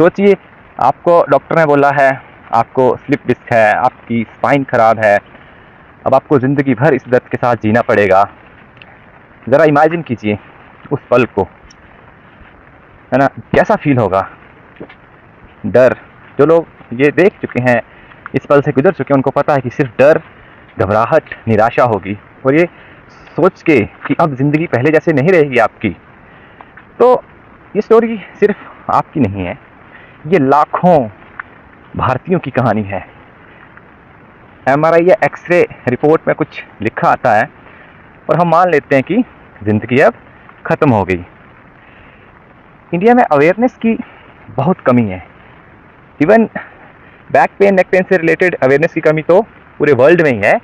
सोचिए, आपको डॉक्टर ने बोला है आपको स्लिप डिस्क है, आपकी स्पाइन खराब है, अब आपको ज़िंदगी भर इस दर्द के साथ जीना पड़ेगा। ज़रा इमेजिन कीजिए उस पल को, है ना, कैसा फील होगा। डर, जो लोग ये देख चुके हैं, इस पल से गुजर चुके हैं, उनको पता है कि सिर्फ डर, घबराहट, निराशा होगी। और ये सोच के कि अब ज़िंदगी पहले जैसे नहीं रहेगी आपकी। तो ये स्टोरी सिर्फ आपकी नहीं है, ये लाखों भारतीयों की कहानी है। एमआरआई या एक्सरे रिपोर्ट में कुछ लिखा आता है और हम मान लेते हैं कि ज़िंदगी अब ख़त्म हो गई। इंडिया में अवेयरनेस की बहुत कमी है। Even back pain, neck pain से रिलेटेड अवेयरनेस की कमी तो पूरे वर्ल्ड में ही है।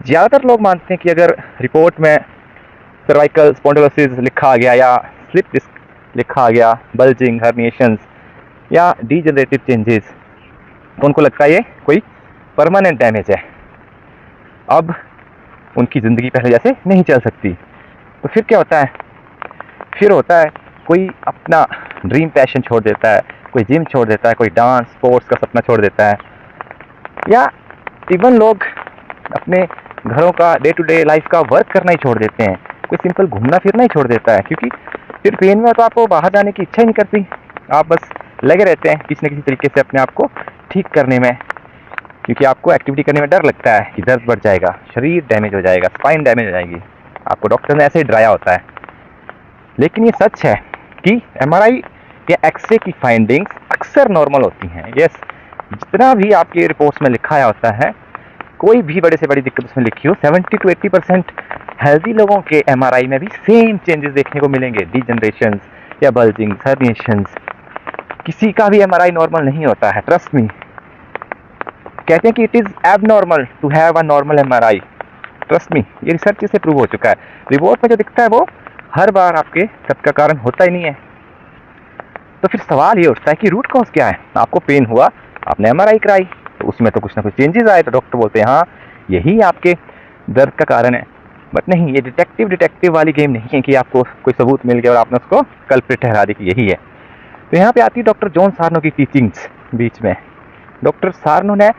ज़्यादातर लोग मानते हैं कि अगर रिपोर्ट में सर्वाइकल स्पॉन्डिलोसिस लिखा आ गया या स्लिप डिस्क लिखा आ गया, बल्जिंग, हर्निएशंस या डीजनरेटिव चेंजेस, तो उनको लगता है ये कोई परमानेंट डैमेज है, अब उनकी ज़िंदगी पहले जैसे नहीं चल सकती। तो फिर क्या होता है? फिर होता है कोई अपना ड्रीम पैशन छोड़ देता है, कोई जिम छोड़ देता है, कोई डांस स्पोर्ट्स का सपना छोड़ देता है, या इवन लोग अपने घरों का डे टू डे लाइफ का वर्क करना ही छोड़ देते हैं, कोई सिंपल घूमना फिरना ही छोड़ देता है। क्योंकि फिर पेन में तो आपको बाहर जाने की इच्छा ही नहीं करती, आप बस लगे रहते हैं किसी न किसी तरीके से अपने आप को ठीक करने में, क्योंकि आपको एक्टिविटी करने में डर लगता है कि दर्द बढ़ जाएगा, शरीर डैमेज हो जाएगा, स्पाइन डैमेज हो जाएगी। आपको डॉक्टर ने ऐसे ही डराया होता है। लेकिन ये सच है कि एमआरआई या एक्सरे की फाइंडिंग्स अक्सर नॉर्मल होती हैं। यस, जितना भी आपके रिपोर्ट्स में लिखा होता है, कोई भी बड़े से बड़ी दिक्कत उसमें लिखी हो, 70 to 80% हेल्दी लोगों के एमआरआई में भी सेम चेंजेस देखने को मिलेंगे, डीजनरेशंस या बल्जिंग, हर्निएशंस। किसी का भी एमआरआई नॉर्मल नहीं होता है, ट्रस्ट मी। कहते हैं कि it is abnormal to have a normal MRI, trust me, ये रिसर्च से प्रूव हो चुका है। रिपोर्ट में जो दिखता है वो हर बार आपके दर्द का कारण होता ही नहीं है। तो फिर सवाल ये उठता है कि रूट कॉज क्या है? आपको पेन हुआ, आपने एमआरआई कराई, तो उसमें तो कुछ ना कुछ चेंजेस आए, तो डॉक्टर बोलते हैं हाँ यही आपके दर्द का कारण है। बट नहीं, ये डिटेक्टिव वाली गेम नहीं है कि आपको कोई सबूत मिल गया और आपने उसको कल्प्रिट ठहरा दी कि यही है। तो यहाँ पे आती है डॉक्टर जॉन सार्नो की टीचिंग्स बीच में। डॉक्टर सार्नो ने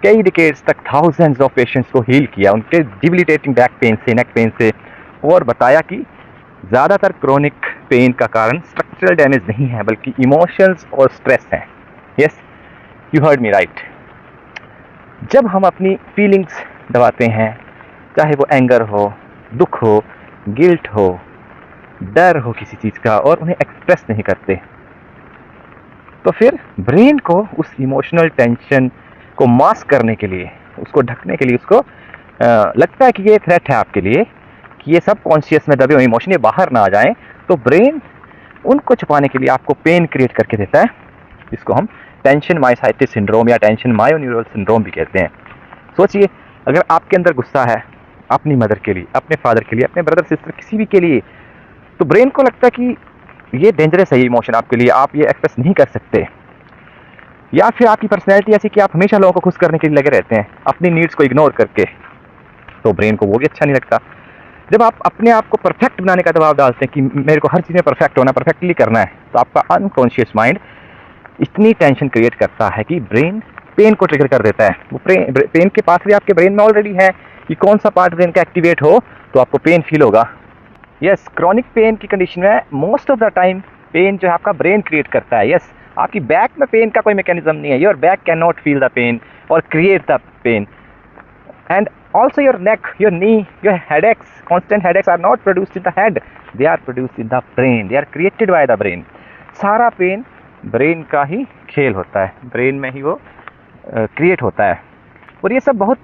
कई डिकेड्स तक थाउजेंड्स ऑफ पेशेंट्स को हील किया उनके डिबिलिटेटिंग बैक पेन से, नेक पेन से, और बताया कि ज़्यादातर क्रोनिक पेन का कारण स्ट्रक्चरल डैमेज नहीं है बल्कि इमोशंस और स्ट्रेस हैं। Yes, you heard me right. जब हम अपनी फीलिंग्स दबाते हैं, चाहे वो एंगर हो, दुख हो, गिल्ट हो, डर हो किसी चीज़ का, और उन्हें एक्सप्रेस नहीं करते, तो फिर ब्रेन को उस इमोशनल टेंशन को मास्क करने के लिए, उसको ढकने के लिए, उसको लगता है कि ये थ्रेट है आपके लिए, कि ये सब कॉन्शियस में दबे हुए इमोशन ये बाहर ना आ जाएं, तो ब्रेन उनको छुपाने के लिए आपको पेन क्रिएट करके देता है, जिसको हम टेंशन मायोसाइटिस सिंड्रोम या टेंशन मायोन्यूरल सिंड्रोम भी कहते हैं। सोचिए, अगर आपके अंदर गुस्सा है अपनी मदर के लिए, अपने फादर के लिए, अपने ब्रदर सिस्टर, किसी भी के लिए, तो ब्रेन को लगता है कि ये डेंजरस है, ये इमोशन आपके लिए, आप ये एक्सप्रेस नहीं कर सकते। या फिर आपकी पर्सनैलिटी ऐसी कि आप हमेशा लोगों को खुश करने के लिए लगे रहते हैं, अपनी नीड्स को इग्नोर करके, तो ब्रेन को वो भी अच्छा नहीं लगता। जब आप अपने आप को परफेक्ट बनाने का दबाव डालते हैं कि मेरे को हर चीज़ में परफेक्ट होना, परफेक्टली करना है, तो आपका अनकॉन्शियस माइंड इतनी टेंशन क्रिएट करता है कि ब्रेन पेन को ट्रिगर कर देता है। वो पेन के पास भी आपके ब्रेन में ऑलरेडी है कि कौन सा पार्ट ब्रेन का एक्टिवेट हो तो आपको पेन फील होगा। यस, क्रॉनिक पेन की कंडीशन में most of the time pain जो है आपका ब्रेन क्रिएट करता है। यस, आपकी बैक में पेन का कोई मैकेनिज्म नहीं है, your back can not feel the pain और create the pain, and also your neck, your knee, your headaches, constant headaches are not produced in the head, they are produced in the brain, they are created by the brain। सारा pen brain का ही खेल होता है, brain में ही वो create होता है। और ये सब बहुत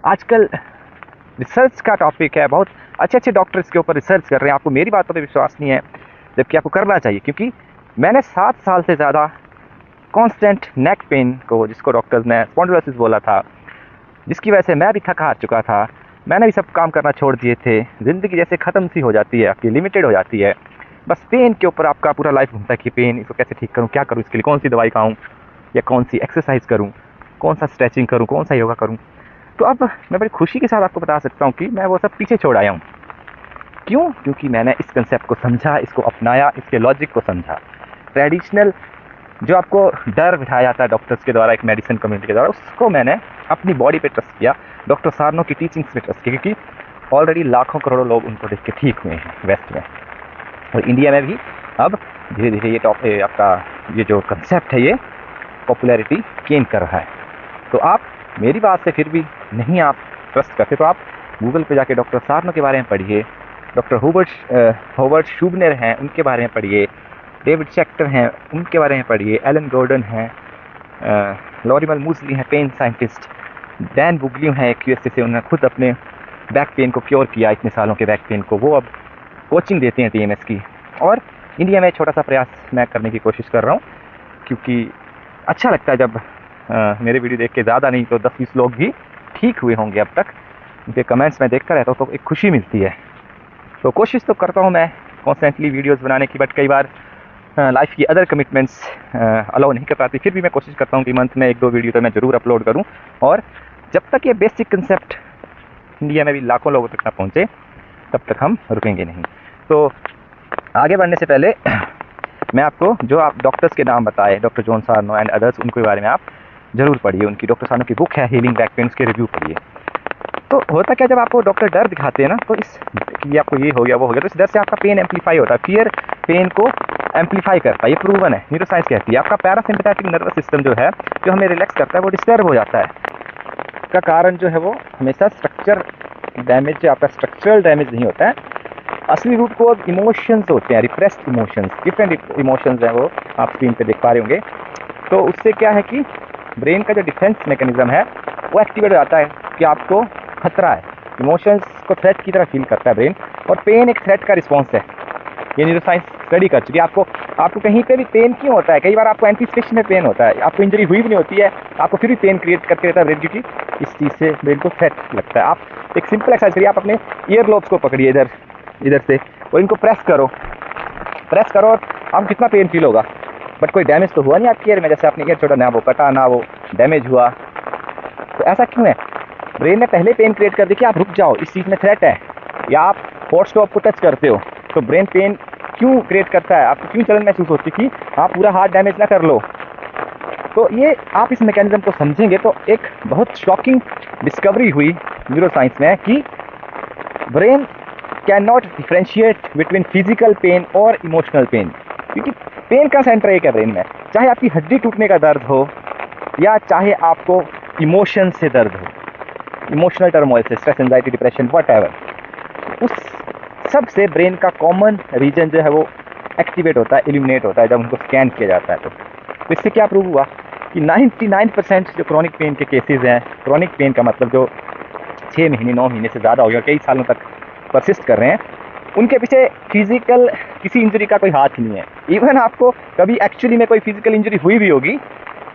आजकल रिसर्च का टॉपिक है, बहुत अच्छे अच्छे डॉक्टर इसके ऊपर रिसर्च कर रहे हैं। आपको मेरी बातों पे विश्वास नहीं है, जबकि आपको करना चाहिए, क्योंकि मैंने 7 साल से ज़्यादा कॉन्स्टेंट नेक पेन को, जिसको डॉक्टर्स ने स्पॉन्डिलोसिस बोला था, जिसकी वजह से मैं भी थक हार चुका था, मैंने भी सब काम करना छोड़ दिए थे, ज़िंदगी जैसे ख़त्म सी हो जाती है, आपकी लिमिटेड हो जाती है, बस पेन के ऊपर आपका पूरा लाइफ घूमता है कि पेन, इसको कैसे ठीक करूं, क्या करूं, इसके लिए कौन सी दवाई खाऊं या कौन सी एक्सरसाइज करूं, कौन सा स्ट्रेचिंग करूं, कौन सा योगा करूं। तो अब मैं बड़ी खुशी के साथ आपको बता सकता हूं कि मैं वो सब पीछे छोड़ आया हूं। क्यों? क्योंकि मैंने इस कंसेप्ट को समझा, इसको अपनाया, इसके लॉजिक को समझा। ट्रेडिशनल जो आपको डर बिठाया जाता है डॉक्टर्स के द्वारा, एक मेडिसिन कम्युनिटी के द्वारा, उसको मैंने अपनी बॉडी पे ट्रस्ट किया, डॉक्टर सारनो की टीचिंग्स पे ट्रस्ट किया, क्योंकि ऑलरेडी लाखों करोड़ों लोग उनको देख के ठीक हुए हैं वेस्ट में, और इंडिया में भी अब धीरे धीरे ये आपका ये जो कंसेप्ट है ये पॉपुलैरिटी गेन कर रहा है। तो आप मेरी बात से फिर भी नहीं आप ट्रस्ट करते तो आप गूगल पे जाके डॉक्टर सारनो के बारे में पढ़िए, डॉक्टर होवर्ड शूबनर हैं उनके बारे में पढ़िए, डेविड शेक्टर हैं उनके बारे में पढ़िए, एलन गॉर्डन हैं, लॉरिमल मूसली हैं पेन साइंटिस्ट, डैन बुगलियो हैं यूएसए से, उन्होंने खुद अपने बैक पेन को क्योर किया, इतने सालों के बैक पेन को, वो अब कोचिंग देते हैं टीएमएस की। और इंडिया में छोटा सा प्रयास मैं करने की कोशिश कर रहा हूँ, क्योंकि अच्छा लगता है जब मेरे वीडियो देख के ज़्यादा नहीं तो 10-20 लोग भी ठीक हुए होंगे अब तक, उनके कमेंट्स में देखता रहता हूँ तो एक खुशी मिलती है। तो कोशिश तो करता हूँ मैं कॉन्स्टेंटली वीडियोस बनाने की, बट कई बार लाइफ की अदर कमिटमेंट्स अलाउ नहीं कर पाती, फिर भी मैं कोशिश करता हूँ कि मंथ में 1-2 वीडियो तो मैं ज़रूर अपलोड करूँ। और जब तक ये बेसिक कंसेप्ट इंडिया में भी लाखों लोगों तक ना पहुँचे तब तक हम रुकेंगे नहीं। तो आगे बढ़ने से पहले मैं आपको जो आप डॉक्टर्स के नाम बताए, डॉक्टर जॉन सारनो एंड अदर्स, उनके बारे में आप ज़रूर पढ़िए। उनकी डॉक्टर सारनो की बुक है हीलिंग बैक पेन, उसके रिव्यू पढ़िए। तो होता क्या, जब आपको डॉक्टर डर दिखाते हैं ना, तो इस कि आपको ये हो गया वो हो गया, तो इस डर से आपका पेन एम्पलीफाई होता है, फियर पेन को एम्पलीफाई करता है, ये प्रूवन है, न्यूरोसाइंस कहती है। आपका पैरासिम्पैथेटिक नर्वस सिस्टम जो है, जो हमें रिलैक्स करता है, वो डिस्टर्ब हो जाता है। इसका कारण जो है वो हमेशा स्ट्रक्चर डैमेज, जो आपका स्ट्रक्चरल डैमेज नहीं होता है, असली रूट को इमोशंस होते हैं, रिप्रेस्ड इमोशंस, डिफरेंट इमोशंस हैं, वो आप स्क्रीन पे देख पा रहे होंगे। तो उससे क्या है कि ब्रेन का जो डिफेंस मैकेनिज्म है वो एक्टिवेट हो जाता है कि आपको खतरा है, इमोशंस को थ्रेट की तरह फील करता है ब्रेन, और पेन एक थ्रेट का रिस्पॉन्स है। ये न्यूरोसाइंस स्टडी कर चुकी है। आपको कहीं पे भी पेन क्यों होता है, कई बार आपको एंटीसिपेशन में पेन होता है, आपको इंजरी हुई भी नहीं होती है, आपको फिर भी पेन क्रिएट करके रहता है ब्रेन, क्योंकि इस चीज़ से ब्रेन को थ्रेट लगता है। आप एक सिंपल एक्सरसाइज करिए, आप अपने ईयर लोब्स को पकड़िए इधर से, और इनको प्रेस करो और आपको कितना पेन फील होगा। बट कोई डैमेज तो हुआ नहीं आपकी ईयर में, जैसे आपने ईयर छोड़ा ना वो कटा ना वो डैमेज हुआ। तो ऐसा क्यों है, ब्रेन ने पहले पेन क्रिएट कर दी कि आप रुक जाओ, इस चीज़ में थ्रेट है, या आप हॉट स्टॉप को टच करते हो तो ब्रेन पेन क्यों क्रिएट करता है, आपको क्यों चलन महसूस होती है कि आप पूरा हार्ट डैमेज ना कर लो। तो ये आप इस मैकेनिज्म को समझेंगे तो एक बहुत शॉकिंग डिस्कवरी हुई न्यूरोसाइंस में कि brain can not differentiate between physical pain और इमोशनल पेन, क्योंकि पेन का सेंटर एक है ब्रेन में, चाहे आपकी हड्डी टूटने का दर्द हो या चाहे आपको इमोशन से दर्द हो, इमोशनल टर्मोइल से, स्ट्रेस, एंजाइटी, डिप्रेशन, व्हाटएवर, उस सब से ब्रेन का कॉमन रीजन जो है वो एक्टिवेट होता है, इल्यूमिनेट होता है जब उनको स्कैन किया जाता है। तो इससे क्या प्रूव हुआ कि 99% जो क्रॉनिक पेन के केसेस हैं, क्रॉनिक पेन का मतलब जो 6 महीने 9 महीने से ज़्यादा हो गया, कई सालों तक परसिस्ट कर रहे हैं, उनके पीछे फिजिकल किसी इंजरी का कोई हाथ नहीं है। इवन आपको कभी एक्चुअली में कोई फिजिकल इंजरी हुई भी होगी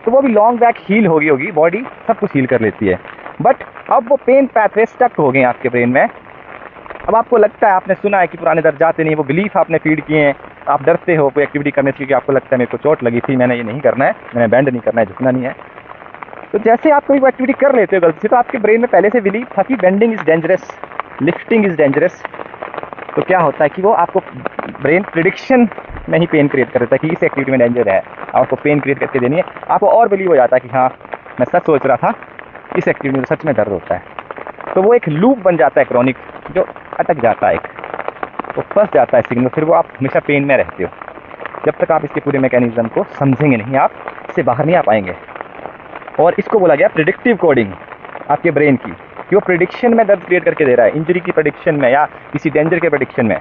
तो वो भी लॉन्ग बैक हील होगी, बॉडी सब कुछ हील कर लेती है। बट अब वो पेन पैथवे स्टक हो गए हैं आपके ब्रेन में। अब आपको लगता है, आपने सुना है कि पुराने दर्द जाते नहीं, वो बिलीफ आपने फीड किए हैं, आप डरते हो कोई एक्टिविटी करने से, क्योंकि आपको लगता है मेरे को चोट लगी थी, मैंने ये नहीं करना है, मैंने बैंड नहीं करना है, झुकना नहीं है। तो जैसे आप कोई वो एक्टिविटी कर लेते हो गलती से, तो आपके ब्रेन में पहले से बिलीफ था कि bending is dangerous, lifting is dangerous. तो क्या होता है कि वो आपको ब्रेन प्रिडिक्शन में ही पेन क्रिएट कर देता है कि इस एक्टिविटी में डेंजर है, आपको पेन क्रिएट करके देनी है, आपको और बिलीव हो जाता है कि हाँ मैं सच सोच रहा था, इस एक्टिविटी में सच में दर्द होता है। तो वो एक लूप बन जाता है क्रॉनिक, जो अटक जाता है, तो फंस जाता है सिग्नल, फिर वो आप हमेशा पेन में रहते हो। जब तक आप इसके पूरे मैकेनिज्म को समझेंगे नहीं, आप इससे बाहर नहीं आ पाएंगे। और इसको बोला गया प्रिडिक्टिव कोडिंग आपके ब्रेन की, कि वो प्रिडिक्शन में दर्द क्रिएट करके दे रहा है, इंजरी की प्रिडिक्शन में या किसी डेंजर के प्रिडिक्शन में।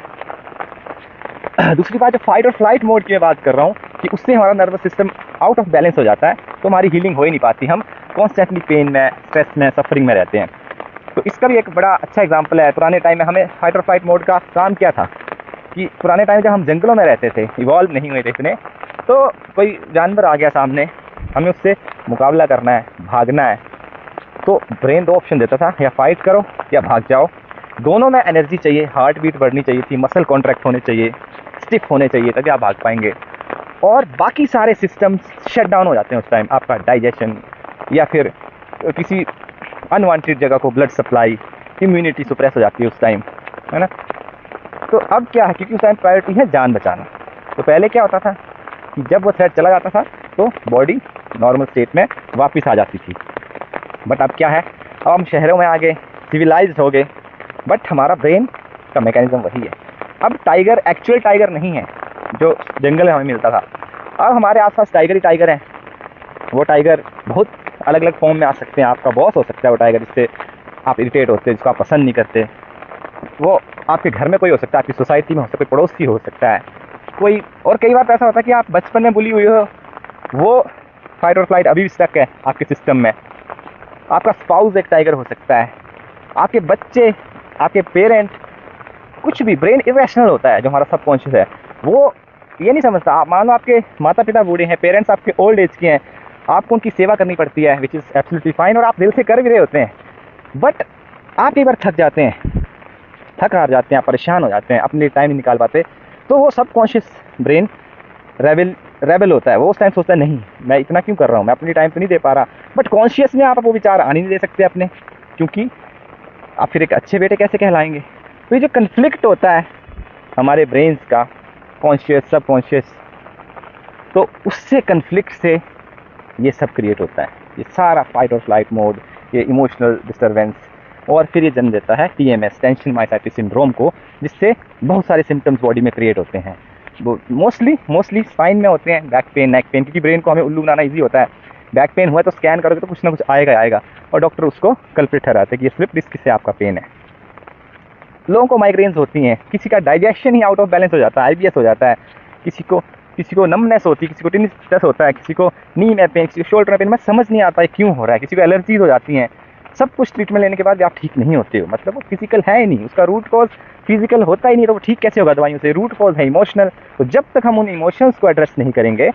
दूसरी बात, जो फाइट और फ्लाइट मोड की मैं बात कर रहा हूँ, कि उससे हमारा nervous system out of balance हो जाता है, तो हमारी हीलिंग हो ही नहीं पाती, हम कॉन्स्टेंटली पेन में, स्ट्रेस में, सफरिंग में रहते हैं। तो इसका भी एक बड़ा अच्छा एग्जाम्पल है। पुराने टाइम में हमें फाइट और फ्लाइट मोड का काम क्या था, कि पुराने टाइम जब हम जंगलों में रहते थे, इवॉल्व नहीं हुए थे इतने, तो कोई जानवर आ गया सामने, हमें उससे मुकाबला करना है, भागना है, तो ब्रेन 2 ऑप्शन देता था, या फाइट करो या भाग जाओ। दोनों में एनर्जी चाहिए, हार्ट बीट बढ़नी चाहिए थी, मसल कॉन्ट्रैक्ट होने चाहिए, स्टिफ होने चाहिए, तभी आप भाग पाएंगे। और बाकी सारे सिस्टम्स शट डाउन हो जाते हैं उस टाइम, आपका डाइजेशन या फिर किसी अनवांटेड जगह को ब्लड सप्लाई, इम्यूनिटी सुप्रेस हो जाती है उस टाइम, है ना। तो अब क्या है, क्योंकि उस टाइम प्रायोरिटी है जान बचाना। तो पहले क्या होता था कि जब वो थ्रेड चला जाता था तो बॉडी नॉर्मल स्टेट में वापस आ जाती थी। बट अब क्या है, अब हम शहरों में आ गए, सिविलाइज्ड हो गए, बट हमारा ब्रेन का मैकेनिज्म वही है। अब टाइगर एक्चुअल टाइगर नहीं है जो जंगल में हमें मिलता था, अब हमारे आसपास टाइगर ही टाइगर हैं। वो टाइगर बहुत अलग अलग फॉर्म में आ सकते हैं। आपका बॉस हो सकता है वो टाइगर, जिससे आप इरिटेट होते हैं, जिसको आप पसंद नहीं करते। वो आपके घर में कोई हो सकता है, आपकी सोसाइटी में हो सकता है, कोई पड़ोसी हो सकता है कोई। और कई बार ऐसा होता है कि आप बचपन में बुली हुई हो, वो फाइट और फ्लाइट अभी भी स्टक है आपके सिस्टम में। आपका स्पाउस एक टाइगर हो सकता है, आपके बच्चे, आपके पेरेंट, कुछ भी। ब्रेन इरेशनल होता है जो हमारा सबकॉन्शियस है, वो ये नहीं समझता। आप मान लो आपके माता पिता बूढ़े हैं, पेरेंट्स आपके ओल्ड एज के हैं, आपको उनकी सेवा करनी पड़ती है, विच इज़ एब्सोल्युटली फाइन, और आप दिल से कर भी रहे होते हैं। बट आप कई बार थक जाते हैं, थक हार जाते हैं, आप परेशान हो जाते हैं, अपने लिए टाइम नहीं निकाल पाते, तो वो सबकॉन्शियस ब्रेन रेबल होता है। वो उस टाइम सोचता है नहीं मैं इतना क्यों कर रहा हूँ, मैं अपनी टाइम तो नहीं दे पा रहा। बट कॉन्शियस में आप वो विचार आने नहीं दे सकते अपने, क्योंकि आप फिर एक अच्छे बेटे कैसे कहलाएंगे। तो ये जो कन्फ्लिक्ट होता है हमारे ब्रेन्स का, कॉन्शियस सबकॉन्शियस, तो उससे कन्फ्लिक्ट से ये सब क्रिएट होता है, ये सारा फाइट और फ्लाइट मोड, ये इमोशनल डिस्टर्बेंस, और फिर ये जन्म देता है TMS, टेंशन माइसाइटिस सिंड्रोम को, जिससे बहुत सारे सिम्टम्स बॉडी में क्रिएट होते हैं। वो मोस्टली स्पाइन में होते हैं, बैक पेन, नेक पेन, क्योंकि ब्रेन को हमें उल्लू बनाना ईजी होता है। बैक पेन हुआ तो स्कैन करोगे तो कुछ ना कुछ आएगा, और डॉक्टर उसको कल्प्रिट ठहराते हैं कि ये स्लिप डिस्क से आपका पेन है। लोगों को माइग्रेन्स होती हैं, किसी का digestion he out of balance हो जाता है, IBS हो जाता है, किसी को नमनेस होती है, किसी को टिनिस होता है, किसी को नी में पेन, किसी को शोल्डर में पेन। मैं समझ नहीं आता है क्यों हो रहा है, किसी को एलर्जीज हो जाती हैं। सब कुछ ट्रीटमेंट लेने के बाद भी आप ठीक नहीं होते हो, मतलब वो फिजिकल है ही नहीं, उसका रूट कॉज फिजिकल होता ही नहीं, तो वो ठीक कैसे होगा दवाइयों से। रूट कॉज है इमोशनल। तो जब तक हम उन इमोशंस को एड्रेस नहीं करेंगे,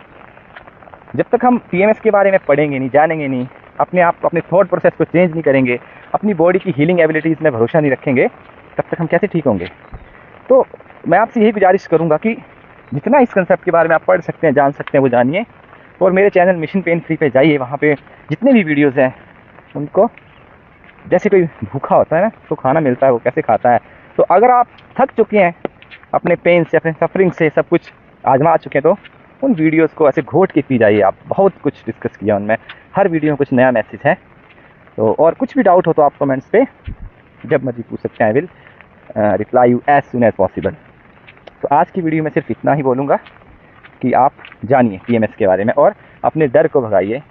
जब तक हम TMS के बारे में पढ़ेंगे नहीं, जानेंगे नहीं, अपने आप अपने थॉट प्रोसेस को चेंज नहीं करेंगे, अपनी बॉडी की हीलिंग एबिलिटीज़ में भरोसा नहीं रखेंगे, तब तक हम कैसे ठीक होंगे। तो मैं आपसे यही गुजारिश करूँगा कि जितना इस कंसेप्ट के बारे में आप पढ़ सकते हैं, जान सकते हैं, वो जानिए। और मेरे चैनल मिशन पेन फ्री पे जाइए, वहाँ पे जितने भी वीडियोज़ हैं उनको, जैसे कोई भूखा होता है ना तो खाना मिलता है, वो कैसे खाता है। तो अगर आप थक चुके हैं अपने पेन से, अपने सफरिंग से, सब कुछ आजमा चुके हैं, तो उन वीडियोस को ऐसे घोट के पी जाइए। आप बहुत कुछ डिस्कस किया उनमें, हर वीडियो में कुछ नया मैसेज है। तो और कुछ भी डाउट हो तो आप कमेंट्स पे जब मर्जी पूछ सकते हैं। I will reply you as soon as possible. तो आज की वीडियो में सिर्फ इतना ही बोलूँगा कि आप जानिए TMS के बारे में और अपने डर को भगाइए।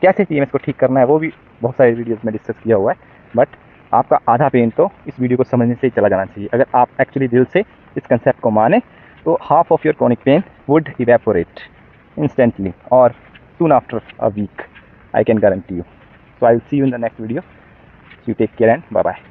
कैसे TMS को ठीक करना है वो भी बहुत सारे वीडियोस में डिस्कस किया हुआ है, बट आपका आधा पेन तो इस वीडियो को समझने से ही चला जाना चाहिए। अगर आप एक्चुअली दिल से इस कंसेप्ट को माने तो half of your chronic pain would evaporate instantly और soon after a week, I can guarantee you. So I will see you in the next video. So you take care and bye bye.